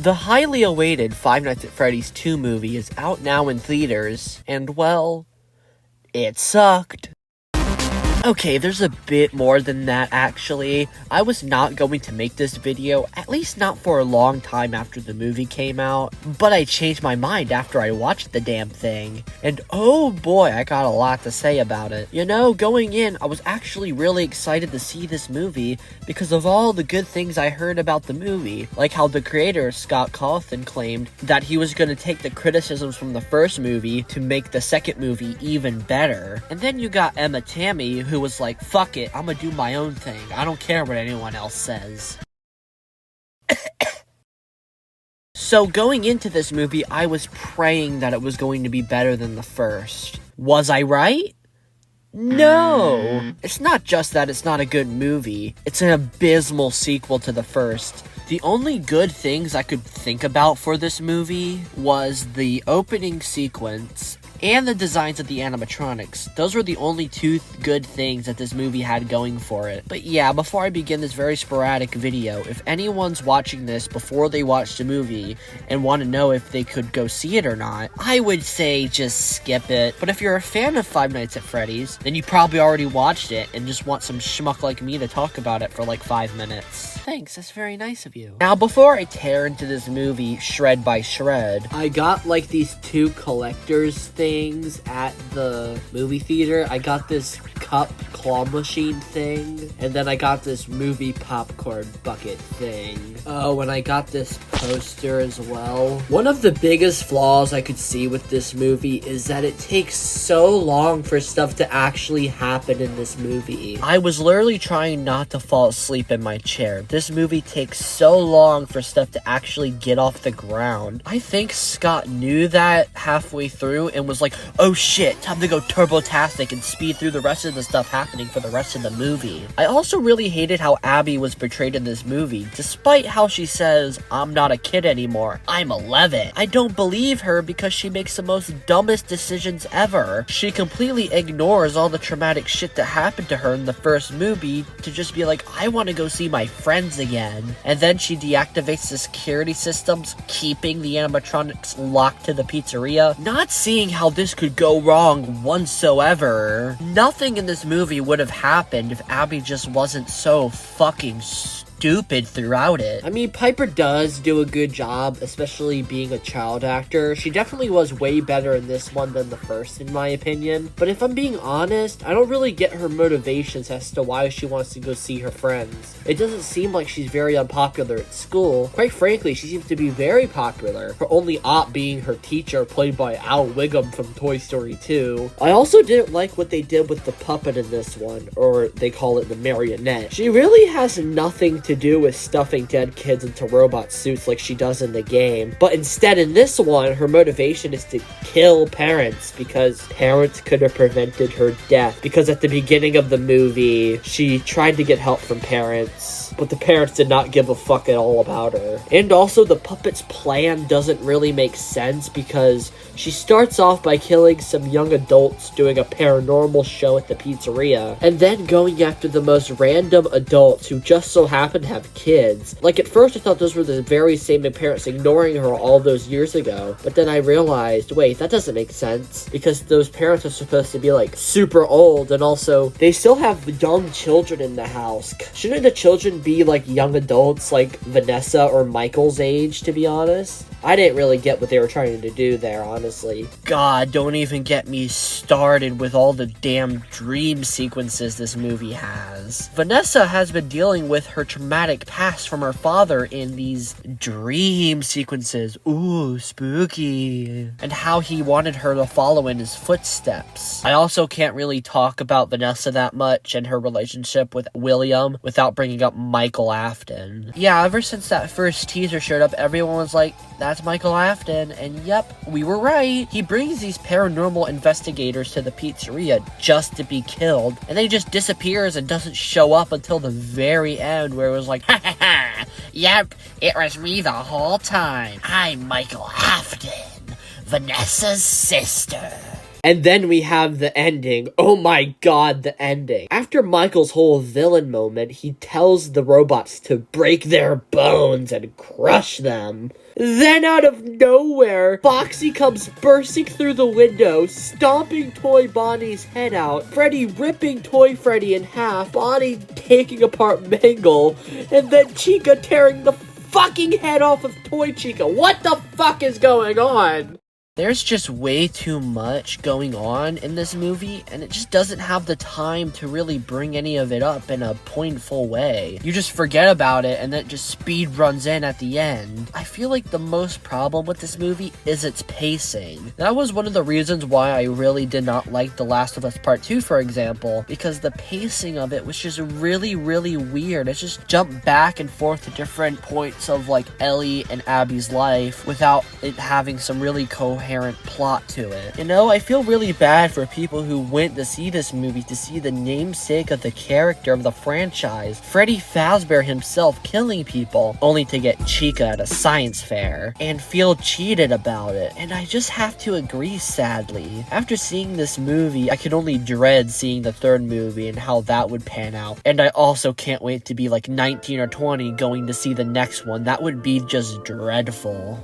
The highly awaited Five Nights at Freddy's 2 movie is out now in theaters, and well, it sucked. Okay, there's a bit more than that actually. I was not going to make this video, at least not for a long time after the movie came out, but I changed my mind after I watched the damn thing. And oh boy, I got a lot to say about it. You know, going in, I was actually really excited to see this movie because of all the good things I heard about the movie, like how the creator, Scott Cawthon, claimed that he was going to take the criticisms from the first movie to make the second movie even better. And then you got Emma Tammy, who was like, fuck it, I'm gonna do my own thing. I don't care what anyone else says. So going into this movie, I was praying that it was going to be better than the first. Was I right? No! It's not just that it's not a good movie, it's an abysmal sequel to the first. The only good things I could think about for this movie was the opening sequence and the designs of the animatronics. Those were the only two good things that this movie had going for it. But yeah, before I begin this very sporadic video, if anyone's watching this before they watch the movie and want to know if they could go see it or not, I would say just skip it. But if you're a fan of Five Nights at Freddy's, then you probably already watched it and just want some schmuck like me to talk about it for like 5 minutes. Thanks, that's very nice of you. Now, before I tear into this movie shred by shred, I got like these two collector's things at the movie theater. I got this cup claw machine thing, and then I got this movie popcorn bucket thing. Oh, and I got this poster as well. One of the biggest flaws I could see with this movie is that it takes so long for stuff to actually happen in this movie. I was literally trying not to fall asleep in my chair. This movie takes so long for stuff to actually get off the ground. I think Scott knew that halfway through and was like, oh shit, time to go turbo-tastic and speed through the rest of the stuff happening for the rest of the movie. I also really hated how Abby was portrayed in this movie, despite how she says, I'm not a kid anymore, I'm 11. I don't believe her because she makes the most dumbest decisions ever. She completely ignores all the traumatic shit that happened to her in the first movie to just be like, I want to go see my friends again. And then she deactivates the security systems, keeping the animatronics locked to the pizzeria. Not seeing how this could go wrong whatsoever. Nothing in this movie would have happened if Abby just wasn't so fucking stupid throughout it. I mean, Piper does do a good job, especially being a child actor. She definitely was way better in this one than the first, in my opinion. But if I'm being honest, I don't really get her motivations as to why she wants to go see her friends. It doesn't seem like she's very unpopular at school. Quite frankly, she seems to be very popular, her only op being her teacher, played by Al Wiggum from Toy Story 2. I also didn't like what they did with the puppet in this one, or they call it the marionette. She really has nothing to do with stuffing dead kids into robot suits like she does in the game, but instead in this one, her motivation is to kill parents because parents could have prevented her death, because at the beginning of the movie, she tried to get help from parents, but the parents did not give a fuck at all about her. And also, the puppet's plan doesn't really make sense because she starts off by killing some young adults doing a paranormal show at the pizzeria, and then going after the most random adults who just so happen to have kids. Like, at first I thought those were the very same parents ignoring her all those years ago, but then I realized, wait, that doesn't make sense, because those parents are supposed to be, like, super old, and also, they still have young children in the house. Shouldn't the children be, like, young adults, like Vanessa or Michael's age, to be honest? I didn't really get what they were trying to do there, honestly. God, don't even get me started with all the damn dream sequences this movie has. Vanessa has been dealing with her traumatic past from her father in these dream sequences. Ooh, spooky. And how he wanted her to follow in his footsteps. I also can't really talk about Vanessa that much and her relationship with William without bringing up Michael Afton. Yeah, ever since that first teaser showed up, everyone was like, that's Michael Afton, and yep, we were right. He brings these paranormal investigators to the pizzeria just to be killed, and then he just disappears and doesn't show up until the very end, where it was like, ha ha ha, yep, it was me the whole time. I'm Michael Afton, Vanessa's sister. And then we have the ending. Oh my god, the ending. After Michael's whole villain moment, he tells the robots to break their bones and crush them. Then out of nowhere, Foxy comes bursting through the window, stomping Toy Bonnie's head out, Freddy ripping Toy Freddy in half, Bonnie taking apart Mangle, and then Chica tearing the fucking head off of Toy Chica. What the fuck is going on? There's just way too much going on in this movie, and it just doesn't have the time to really bring any of it up in a pointful way. You just forget about it, and then it just speed runs in at the end. I feel like the most problem with this movie is its pacing. That was one of the reasons why I really did not like The Last of Us Part 2, for example, because the pacing of it was just really, really weird. It's just jumped back and forth to different points of, like, Ellie and Abby's life without it having some really coherent plot to it. You know, I feel really bad for people who went to see this movie to see the namesake of the character of the franchise, Freddy Fazbear himself, killing people, only to get Chica at a science fair, and feel cheated about it. And I just have to agree, sadly. After seeing this movie, I could only dread seeing the third movie and how that would pan out. And I also can't wait to be like 19 or 20 going to see the next one. That would be just dreadful.